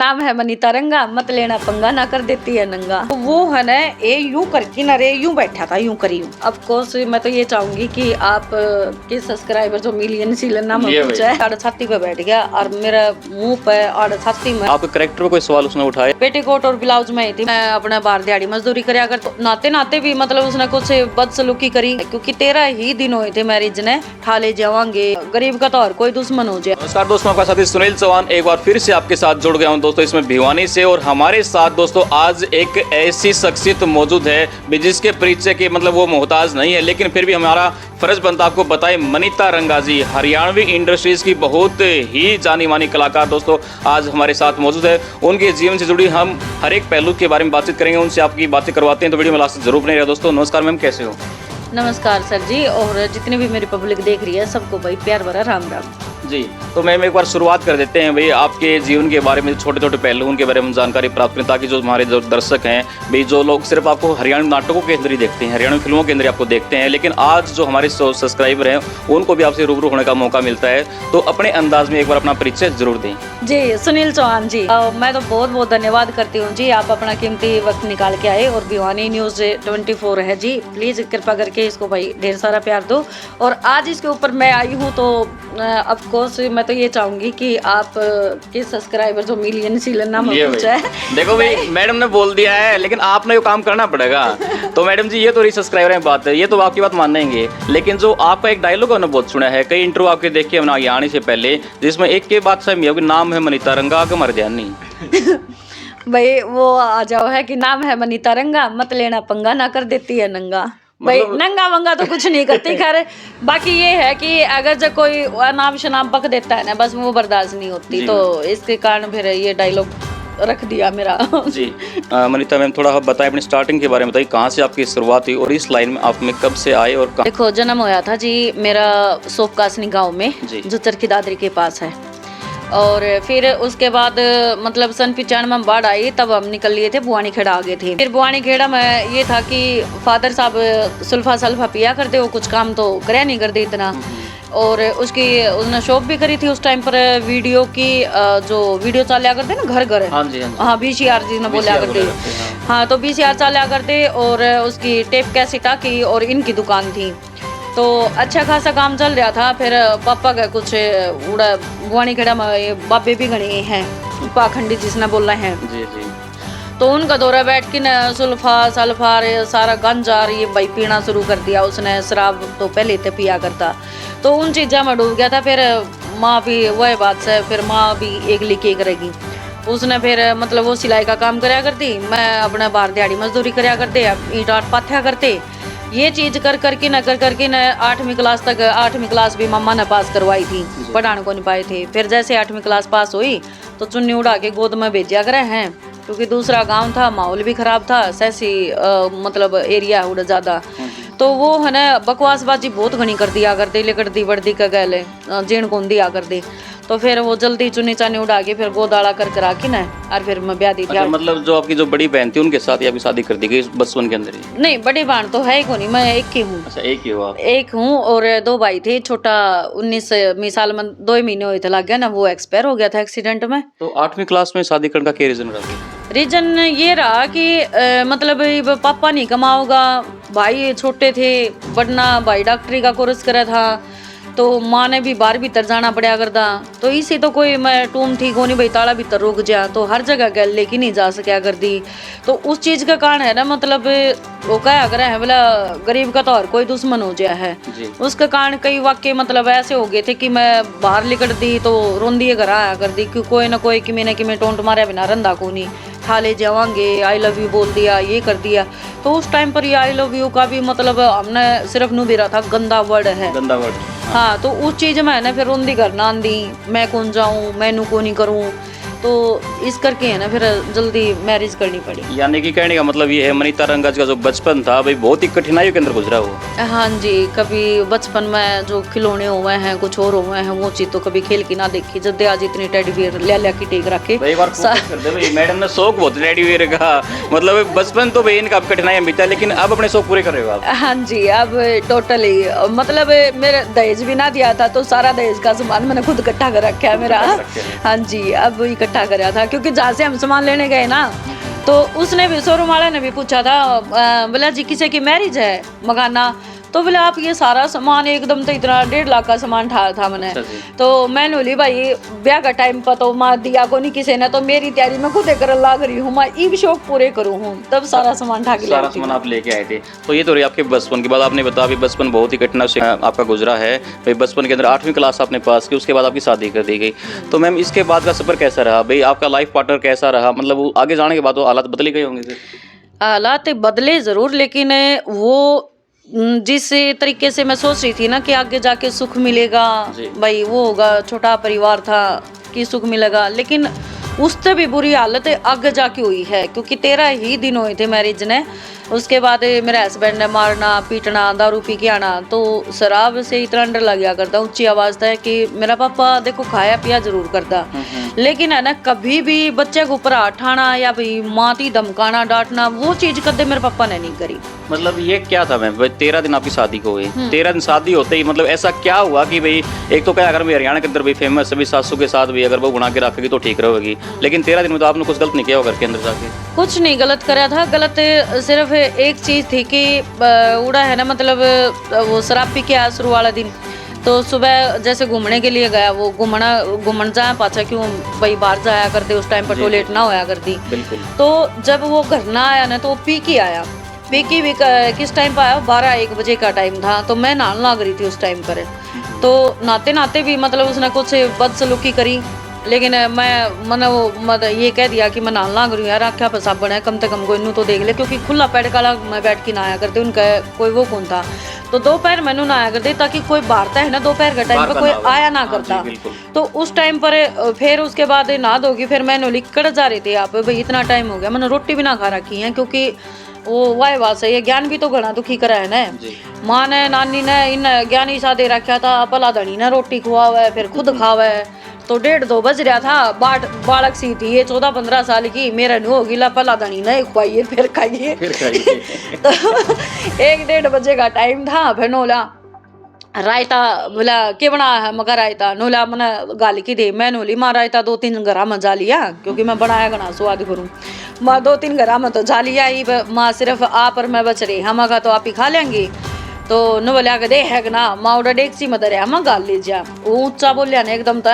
नाम है मनीता रंगा, मत लेना पंगा, ना कर देती है नंगा। तो वो है ना, ये यूं करके ना रे यूं बैठा था, यूं करी हूँ। ऑफ कोर्स मैं तो ये चाहूंगी कि आप के सब्सक्राइबर जो मिलियन सीलन नाम कुछ है, आड़ छाती पे बैठ गया और मेरा मुंह पे आड़ छाती में। आपके करेक्टर पे कोई सवाल उसने उठाया? पेटीकोट और ब्लाउज में ही थी, मैं अपने बाहर दिहाड़ी मजदूरी करे अगर तो नाते नाते भी मतलब उसने कुछ बदसलूकी करी, क्योंकि 13 ही दिन हुए थे मैरिज ने, ठा ले जावांगे गरीब का तो और कोई दुश्मन हो जाए। नमस्कार दोस्तों, आपका साथी सुनील चौहान एक बार फिर से आपके साथ जुड़ गया हूं दोस्तों, इसमें भिवानी से। और हमारे साथ दोस्तों आज एक ऐसी शख्सियत मौजूद है जिसके परिचय के मतलब वो मोहताज नहीं है, लेकिन फिर भी हमारा फर्ज बनता आपको बताएं। मनीता रंगा जी हरियाणवी इंडस्ट्रीज की बहुत ही जानी मानी कलाकार दोस्तों आज हमारे साथ मौजूद है। उनके जीवन से जुड़ी हम हर एक पहलू के बारे में बातचीत करेंगे, उनसे आपकी बातें करवाते हैं, तो वीडियो में लास्ट जरूर बने रहिए दोस्तों। नमस्कार मैम, कैसे हो? नमस्कार सर जी, और जितनी भी मेरी पब्लिक देख रही है सबको भाई प्यार भरा राम राम जी। तो मैम एक बार शुरुआत कर देते हैं भाई, आपके जीवन के बारे में छोटे छोटे पहलू उनके बारे में जानकारी प्राप्त करें, ताकि जो हमारे जो दर्शक हैं भाई, जो लोग सिर्फ आपको हरियाणवी नाटकों के अंदर ही देखते हैं, हरियाणवी फिल्मों के अंदर आपको देखते हैं, लेकिन आज जो हमारे सब्सक्राइबर हैं उनको भी आपसे रूबरू होने का मौका मिलता है, तो अपने अंदाज में एक बार अपना परिचय जरूर दें। जी सुनील चौहान जी, मैं तो बहुत बहुत धन्यवाद करती हूँ जी, आप अपना कीमती वक्त निकाल के आए और भिवानी न्यूज़ 24 है जी, प्लीज़ कृपा करके इसको भाई ढेर सारा प्यार दो। और आज इसके ऊपर मैं आई हूँ तो ऑफ कोर्स मैं तो ये चाहूंगी कि आप के सब्सक्राइबर जो मिलियन सीलन नाम कुछ है। देखो भाई, मैडम ने बोल दिया है, लेकिन आपने ये काम करना पड़ेगा। तो मैडम जी ये तो रही सब्सक्राइबर में बात है, ये तो आपकी बात मानेंगे, लेकिन जो आपका एक डायलॉग हमने बहुत सुना है, कई इंटरव्यू आपके देखे हमने आगे आने से पहले, जिसमें एक के बाद से नाम है मनीता रंगा के मर जानी भाई वो आ जाओ है कि नाम है मनीता रंगा, मत लेना पंगा, ना कर देती है नंगा। भाई नंगा वंगा तो कुछ नहीं करती, खैर बाकी ये है कि अगर जब कोई नाम शनाम पक देता है ना, बस वो बर्दाश्त नहीं होती, तो इसके कारण फिर ये डायलॉग रख दिया मेरा जी। मनीता मैम थोड़ा बताएं अपनी स्टार्टिंग के बारे में, बताइए कहाँ से आपकी शुरुआत हुई और इस लाइन में आप में कब से आए और देखो जन्म होया था जी मेरा सोपकासनी गाँव में, जो चरखी दादरी के पास है, और फिर उसके बाद मतलब सन 95 में बाढ़ आई, तब हम निकल लिए थे बुआनी खेड़ा आ गए थे। फिर बुआनी खेड़ा में ये था कि फादर साहब सुल्फा सल्फा पिया करते, वो कुछ काम तो करे नहीं करते इतना, और उसकी उसने शॉप भी करी थी उस टाइम पर, वीडियो की जो वीडियो चालिया करते ना घर घर, हाँ VCR जी ने बोला करते, हाँ तो VCR चालिया करते, और उसकी टेप कैसेटा की और इनकी दुकान थी, तो अच्छा खासा काम चल रहा था। फिर पापा का कुछ उड़ा बुआनी खेड़ा में बाबे भी गणे हैं, पाखंडी जिसने बोल रहे हैं जी जी, तो उनका दौरा बैठ के न सुल्फा सल्फा सारा गंजा ये भाई पीना शुरू कर दिया उसने, शराब तो पहले तो पिया करता, तो उन चीज़ों में डूब गया था। फिर माँ भी वही बात से, फिर माँ भी एक लिखे करेगी, उसने फिर मतलब वो सिलाई का काम कराया करती, मैं अपने बाहर दिहाड़ी मजदूरी कराया करते, ईंट आट पाथ्या करते, ये चीज कर करके न 8वीं क्लास तक, 8वीं क्लास भी मम्मा ने पास करवाई थी, पढ़ाने को नहीं पाए थे। फिर जैसे 8वीं क्लास पास हुई तो चुन्नी उड़ा के गोद में भेजा करे हैं, क्योंकि दूसरा गांव था, माहौल भी खराब था, सैसी मतलब एरिया उड़ा ज़्यादा, तो वो है ना बकवासबाजी बहुत घनी कर दिया करते, लेकर वर्दी का गैले जीण कौन दिया कर दे, तो फिर वो जल्दी चुन्नी चानी उड़ा के फिर गोदाड़ा कर करा के ना, और फिर मैं ब्याह दी थी। मतलब जो आपकी जो बड़ी बहन थी उनके साथ आपकी शादी कर दी गई बचपन के अंदर ही? नहीं, बड़ी बहन तो है ही नहीं, मैं एक ही हूँ। अच्छा, एक ही हो आप? एक हूँ, और 2 भाई थे, छोटा 19 साल में 2 महीने हुए थे लग गया ना, वो एक्सपायर हो गया था एक्सीडेंट में। तो 8वीं क्लास में शादी करने का क्या रीजन रहा? रीजन ये रहा कि मतलब पापा नहीं कमाओगा, भाई छोटे थे, बढ़ना भाई डॉक्टरी का कोर्स करा था, तो माँ ने भी बाहर भीतर जाना पड़ा करता, तो इसी तो कोई मैं टूम ठीक होनी भाई ताला भीतर रुक जा, तो हर जगह गल लेके नहीं जा सका कर दी, तो उस चीज़ का कारण है ना, मतलब वो क्या अगर है बोला गरीब का तो और कोई दुश्मन हो गया है, उसके कारण कई वाक्य मतलब ऐसे हो गए थे कि मैं बाहर निकल दी तो रोंदी घर आया कर दी, कि कोई ना कोई कि मैं टोंट मारे बिना रंधा को नहीं, खा ले जावांगे, आई लव यू बोल दिया, ये कर दिया, तो उस टाइम पर ये आई लव यू का भी मतलब हमने सिर्फ नू भी रहा था गंदा वर्ड है, गंदा वर्ड, हाँ तो उस चीज़ में है ना फिर रोंदी करना आंदी, मैं कौन जाऊँ, मैं नू को नहीं करूँ, तो इस करके है ना फिर जल्दी मैरिज करनी पड़ी। यानी कि कहने का मतलब ये है मनीता रंगा का जो बचपन था भाई बहुत ही कठिनाइयों के अंदर गुजरा हो। हाँ जी, कभी बचपन में जो खिलौने हुए हैं कुछ और हुए हैं, वो चीज तो कभी खेल की ना देखी, जब आज इतनी टेडी बियर ले की टेक रखे। मैडम ने शौक बहुत टेडी बियर का, मतलब बचपन तो भाई इनका कठिनाइयां बीता, लेकिन अब अपने शौक पूरे कर रहे हो आप? हाँ जी, अब टोटली मतलब मेरे दहेज भी ना दिया था, तो सारा दहेज का सामान मैंने खुद इकट्ठा कर रखा है मेरा। हाँ जी, अब इकट्ठा कराया था, क्योंकि जहाँ से हम सामान लेने गए ना, तो उसने भी, शोरूम वाले ने भी पूछा था, बोला जी किसी की मैरिज है मगाना, तो बोले आप ये सारा सामान एकदम तो इतना 1.5 लाख का सामान ठाया था मैंने। तो मैंने बोली भाई ब्याह का टाइम पर तो मार दिया को नहीं किसी ने, तो मेरी तैयारी मैं खुद कर लाग रही हूँ, मैं ये भी शौक पूरे करूँ हूँ, तब सारा सामान ठा के सारा सामान आप लेके आए थे। तो ये तो रही आपके बचपन की बात। आपने बताया अभी बचपन बहुत ही कठिन से आपका गुजरा है। भाई बचपन के अंदर 8वीं क्लास आपने पास की, उसके बाद आपकी शादी कर दी गई। तो मैम इसके बाद का सफर कैसा रहा भाई, आपका लाइफ पार्टनर कैसा रहा, मतलब वो आगे जाने के बाद तो हालात बदल गए होंगे। हालात बदले ज़रूर, लेकिन वो जिस तरीके से मैं सोच रही थी ना कि आगे जाके सुख मिलेगा, भाई वो होगा, छोटा परिवार था कि सुख मिलेगा, लेकिन उससे भी बुरी हालत आगे जाके हुई है, क्योंकि 13 ही दिन हुए थे मैरिज ने। उसके बाद मेरे हस्बैंड ने मारना पीटना, दारू पी के आना, तो शराब से इतना डर लग गया करता, ऊंची आवाज़ था कि मेरा पापा देखो खाया पिया जरूर करता, लेकिन है ना कभी भी बच्चे के ऊपर हाथ ठाना या भाई माती धमकाना डांटना, वो चीज़ कदे मेरे पापा ने नहीं करी। मतलब ये क्या था मैम, 13 दिन आपकी शादी को हुई, 13 दिन शादी होते ही मतलब ऐसा क्या हुआ कि भाई, एक तो क्या अगर मैं हरियाणा के अंदर भी फेमस सभी सासू के साथ भी अगर वो बना के रखेगी तो ठीक रहेगी, लेकिन 13 दिन में तो आपने कुछ गलत नहीं किया होगा घर के अंदर जाके। कुछ नहीं गलत करा था, गलत सिर्फ एक चीज़ थी कि उड़ा है ना, मतलब वो शराब पी के आया शुरू वाला दिन, तो सुबह जैसे घूमने के लिए गया, वो घूमन जाया पाछा क्यों भाई बाहर जाया करते, उस टाइम पर टॉयलेट ना होया करती। बिल्कुल। तो जब वो घर ना आया ना, तो वो पी के आया, पी के भी किस टाइम पर आया, 12-1 बजे का टाइम था, तो मैं नहाने लग रही थी उस टाइम पर। तो नहाते नहाते भी मतलब उसने कुछ बदसलूकी करी, लेकिन मैं ये कह दिया कि मैं नहाने लग रही हूँ यार, आख्या पर साबन है, कम से कम कोई इनू तो देख ले, क्योंकि खुला पैड काला मैं बैठ के नहाया करते, उनका कोई वो कौन था, तो दोपहर मैंने नहाया करते ताकि कोई बाहरता है ना दोपहर के टाइम पर कोई आया ना करता। तो उस टाइम पर फिर उसके बाद नहा धोगी, फिर मैंने लिकड़ जा रहे थे आप भाई इतना टाइम हो गया, मैंने रोटी भी ना खा रखी है, क्योंकि वो वाह बात सही है, ज्ञान भी तो घना दुखी करा है ना, माँ ने नानी ने इन ज्ञान ही सा दे रखा था, पला धनी ने रोटी खुआवा है, फिर खुद खावा है, तो 1:30-2 बज रहा था, बालक सी थी ये 14-15 साल की, मेरा नहीं होगी ला पला धनी ने खुआइए फिर खाइए। तो 1-1:30 बजे का टाइम था, फिर नोला रायता, बोला के बना है मगर रायता, नोला मैंने गाली की दे, मैं नोली माँ रायता 2-3 घरा में जा लिया, क्योंकि मैं बनाया गना स्वाद करूँ, माँ 2-3 घरा में तो जा लिया ही, माँ सिर्फ आप और मैं बच रही, हम तो आप ही खा लेंगे, तो न बोलिया के दे है ना, माँ उड़ा डेक्सी में दरिया हम गाल ले जा, वो ऊंचा बोलिया ने एकदम तो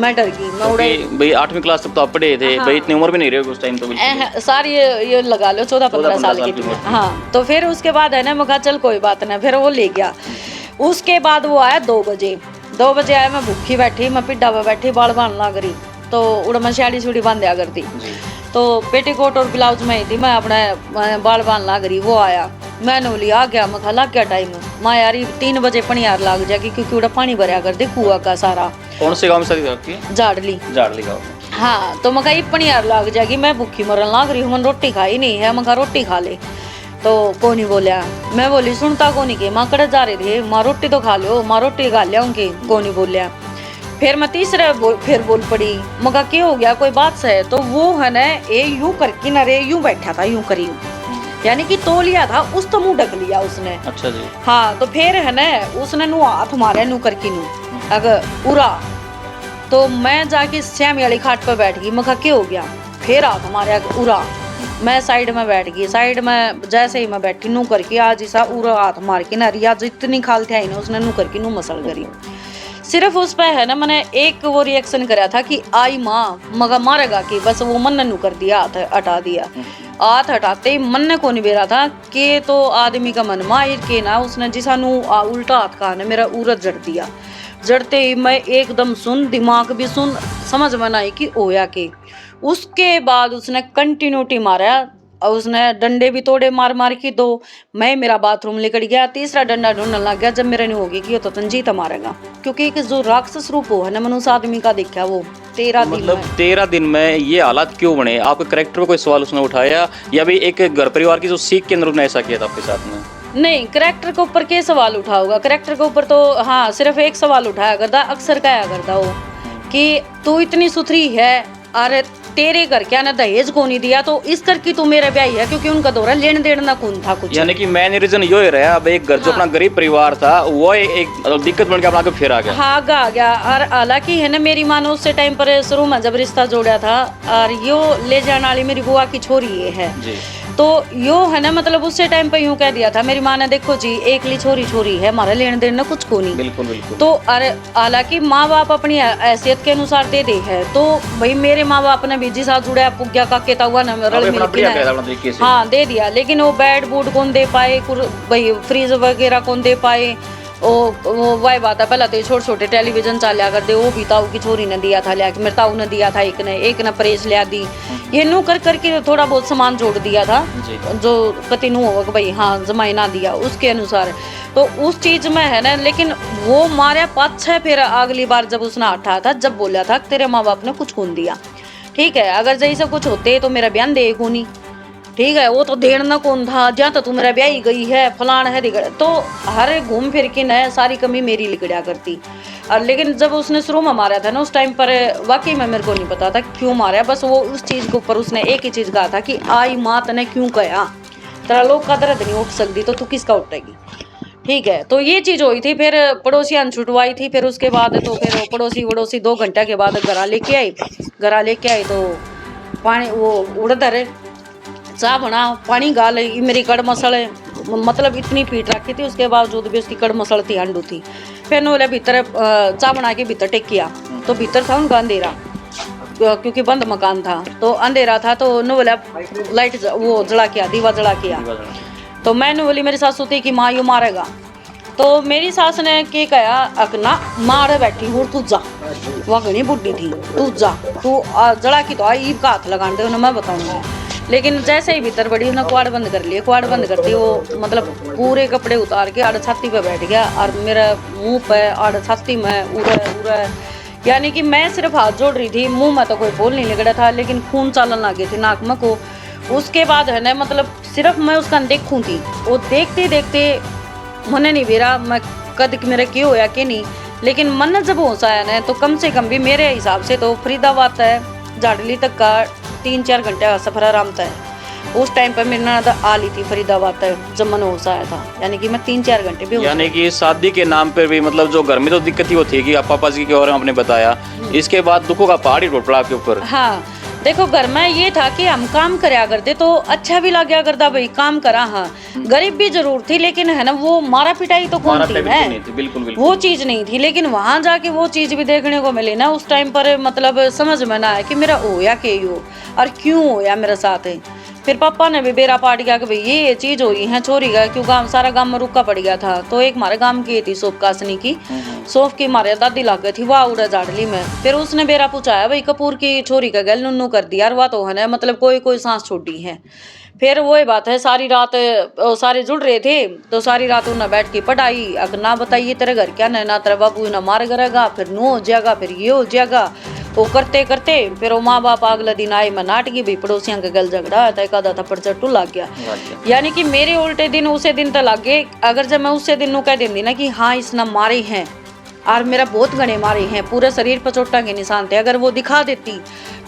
मैं डर गई, मैं उड़ा भाई 8वीं क्लास तक तो आप पढ़े थे। हाँ। भाई इतनी उम्र भी नहीं रही उस टाइम तो सारी ये लगा लो 14-15 साल की। हाँ, तो फिर उसके बाद है ना मैं कहा चल कोई बात नहीं, फिर वो ले गया। उसके बाद वो आया 2 बजे आया, मैं भूखी बैठी, मैं पिड्डा पे बैठी, बाल बांध लग रही, तो उड़ा मैं शाड़ी छुड़ी बांधा करती, तो पेटीकोट और ब्लाउज में ही थी, मैं अपने बाल बांध लग रही, वो आया, मैंने बोली आ गया, मैं लग गया टाइम, माँ यार 3 बजे पनियार लग जाएगी, क्योंकि उड़ा पानी भरया कर दे कुआ का सारा। कौन से गाँव में शादी आपकी? जाड़ली गाँव। हाँ, तो मैं कहा पनियार लग जाएगी, मैं भूखी मरन लग रही हूँ, मैंने रोटी खाई नहीं है, मैं कहा रोटी खा ले, तो को नहीं बोलिया, मैं बोली सुनता को नहीं के, माँ कड़े जा रहे थे, माँ रोटी तो खा लो, माँ रोटी खा लिया उनकी, को नहीं बोलिया। फिर मैं तीसरे फिर बोल पड़ी, मगा क्या हो गया कोई बात से, तो वो है ना ये यूं करके ना रे यूं बैठा था, यूं करी, यानी कि तो लिया था उस तो मुंह ढक लिया उसने। अच्छा जी। हाँ, तो फिर है ना उसने नू हाथ मारे नू करके नू अगर उरा, तो मैं जाके श्यामी वाली खाट पर बैठ गई, मगा क्या हो गया, फिर हाथ मारे उरा, मैं साइड में बैठ गई, साइड में जैसे ही मैं बैठी नू करके आज ऐसा उरा हाथ मार के ना रिया जितनी खाल थे ना उसने नू करके नू मसल करी, सिर्फ उस पर है ना मैंने एक वो रिएक्शन करा था कि आई माँ मगा मारेगा कि, बस वो मन ने नू कर दिया, हाथ हटा दिया, हाथ हटाते ही मन ने को नहीं बेरा था कि तो आदमी का मन माहिर के ना उसने जिसा नू उल्टा हाथ का ना मेरा उरत जड़ दिया, जड़ते ही मैं एकदम सुन, दिमाग भी सुन, समझ में आई कि ओया के। उसके बाद उसने कंटिन्यूटी मारा, और उसने डंडे भी तोड़े मार मार की, तो मैं मेरा बाथरूम लेकर गया, तीसरा डंडा ढूंढने लग गया, जब मेरे नहीं होगी कि ये तो तंजीत मारेगा, क्योंकि एक जो राक्षस रूप हो है ना मनुष्य आदमी का देखा वो 13 दिन मतलब 13 दिन में ये हालात क्यों बने? आपके कैरेक्टर पर कोई सवाल उसने उठाया या भी एक घर परिवार की जो सीख के अंदर उसने ऐसा किया था आपके साथ में? नहीं, करैक्टर के ऊपर क्या सवाल उठाओगा, करैक्टर के ऊपर तो हाँ सिर्फ एक सवाल उठाया करता, अक्सर क्या करता वो कि तू इतनी सुथरी है, अरे तेरे घर क्या ना दहेज को नहीं दिया तो इस करके तू मेरा ब्याह है, क्योंकि उनका दौरा लेन देन ना कौन था कुछ। यानी कि मेन रीजन यो ही रहा, अब एक घर जो अपना गरीब परिवार था वो एक दिक्कत बन के अपना के फिर आ गया। हाँ आ गया। और हालांकि है ना मेरी माँ ने उससे टाइम पर शुरू में जब रिश्ता जोड़ा था, और यो ले जाने वाली मेरी बुआ की छोरी ये है जी। तो यो है ना मतलब उससे टाइम पे यूं कह दिया था मेरी माँ ने, देखो जी एकली छोरी है, हमारा लेन देन ना कुछ को नहीं। बिल्कुल बिल्कुल। तो अरे हालांकि माँ बाप अपनी हैसियत के अनुसार दे दे है, तो भाई मेरे माँ बाप ने भी जी साथ जुड़ा पुग्या का केता हुआ ना रल मिल के हाँ दे दिया, लेकिन वो बेड बूड कौन दे पाए, भाई फ्रीज वगैरह कौन दे पाए, वो वही बात है। पहले तो छोटे छोटे टेलीविजन चालिया कर दे, वो भी ताऊ की छोरी ने दिया था लिया, मेरे ताऊ ने दिया था, एक ने प्रेस लिया दी, ये नू कर करके थोड़ा बहुत सामान जोड़ दिया था जो कति नू होगा भाई हाँ जमाई ना दिया उसके अनुसार, तो उस चीज में है ना। लेकिन वो मारे पाँच है, फिर अगली बार जब उसने हटा था जब बोला था तेरे माँ बाप ने कुछ कौन दिया, ठीक है अगर जैसे कुछ होते तो मेरा बयान दे कौन, ठीक है वो तो देर ना कौन था, जहाँ तो तू मेरा ब्याह ही गई है फलान है दिगड़, तो हर घूम फिर के न सारी कमी मेरी लिकड़ा करती। और लेकिन जब उसने शुरू में मारा था ना उस टाइम पर वाकई में मेरे को नहीं पता था क्यों मारा, बस वो उस चीज़ के ऊपर उसने एक ही चीज़ कहा था कि आई माँ तने क्यों कहा, तेरा लोग का दर्द नहीं उठ सकती तो तू किसका उठेगी, ठीक है। तो ये चीज़ हुई थी, फिर पड़ोसियां छुटवाई थी, फिर उसके बाद तो फिर पड़ोसी 2 घंटे के बाद घरा लेके आई तो पानी वो उड़दर चाह बना पानी गाल मेरी कड़ मसल मतलब इतनी पीट रखी थी, उसके बावजूद भी उसकी कड़ मसल थी अंडू थी। फिर बोले भीतर चाह बना के भीतर टेक किया, तो भीतर था उनका अंधेरा क्योंकि बंद मकान था, तो अंधेरा था तो नो बोला लाइट वो जला किया, दीवा जला किया। तो मैंने बोली मेरी सासू थी कि माँ यू मारेगा, तो मेरी सास ने क्या कहा अकना मार बैठी हूँ तू जा, वह घनी बुढ़ी थी, तू जा तू जला की तो आई का हाथ लगाने दे उन्हें मैं बताऊंगी। लेकिन जैसे ही भीतर बड़ी उसने कुआड़ बंद कर लिया, कुआड़ बंद करती वो मतलब पूरे कपड़े उतार के आड़ छाती पे बैठ गया और मेरा मुंह पे आड़ छाती में उड़ा, यानी कि मैं सिर्फ हाथ जोड़ रही थी, मुंह में तो कोई बोल नहीं लग रहा था, लेकिन खून चालन लग गई थी नाक में को। उसके बाद है ना मतलब सिर्फ मैं उसका देखूँ थी, वो देखते देखते मैंने नहीं बेरा मैं कद मेरा क्यों होया कि नहीं, लेकिन मन जब होश आया ना तो कम से कम भी मेरे हिसाब से तो फरीदाबाद है जाडली तक का 3-4 घंटे का सफर आराम था। उस टाइम पर मेरी ननद आ ली थी फरीदाबाद तक जब मन होश आया था, यानी कि मैं 3-4 घंटे भी, यानी कि शादी के नाम पर भी मतलब जो घर में तो दिक्कत ही वो थी कि पापा जी के और हमने बताया, इसके बाद दुखों का पहाड़ ही टूट पड़ा आपके ऊपर। हाँ देखो घर में ये था कि हम काम करया करते तो अच्छा भी लग गया करता भाई काम करा, हाँ गरीब भी जरूर थी लेकिन है ना वो मारा पिटाई तो कौन थी है, बिल्कुल वो चीज नहीं थी। लेकिन वहां जाके वो चीज भी देखने को मिली ना उस टाइम पर, मतलब समझ में ना आया कि मेरा होया के हो और क्यों होया मेरे साथ है। फिर पापा ने भी बेरा पाट गया कि भाई ये चीज हुई है चोरी का, क्यों गाँव सारा गाँव में रुका पड़ गया था। तो एक हमारे गाँव की थी सोफ कासनी की, सोफ की हमारे दादी लाग गई थी वह उड़ा जाडली में। फिर उसने बेरा पूछाया भाई कपूर की छोरी का गल नुन्नू कर दिया, वह तो है ना मतलब कोई सांस छोड़ी है। फिर वही बात है सारी रात सारे जुड़ रहे थे तो सारी रात उन्हें बैठ के पढ़ाई, अगर ना बताइए तेरे घर क्या ना तेरा बाबू ना मार करेगा, फिर नो हो जाएगा, फिर ये हो जाएगा, वो करते करते फिर वो माँ बाप अगले दिन आए मैं नाट गई भाई पड़ोसियों का गल झगड़ा है एक आधा थप्पड़ चट्टू लग गया। यानी कि मेरे उल्टे दिन उसे दिन तक लग गए। अगर जब मैं उसे दिन कह देती ना कि हाँ इसने मारे हैं और मेरा बहुत घने मारे हैं, पूरे शरीर पर चोटा के निशान थे, अगर वो दिखा देती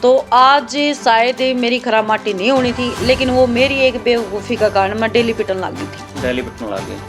तो आज शायद मेरी खराब माटी नहीं होनी थी। लेकिन वो मेरी एक बेवकूफ़ी का कारण मैं डेली पिटन लग गई थी। डेली पिटन लग गई।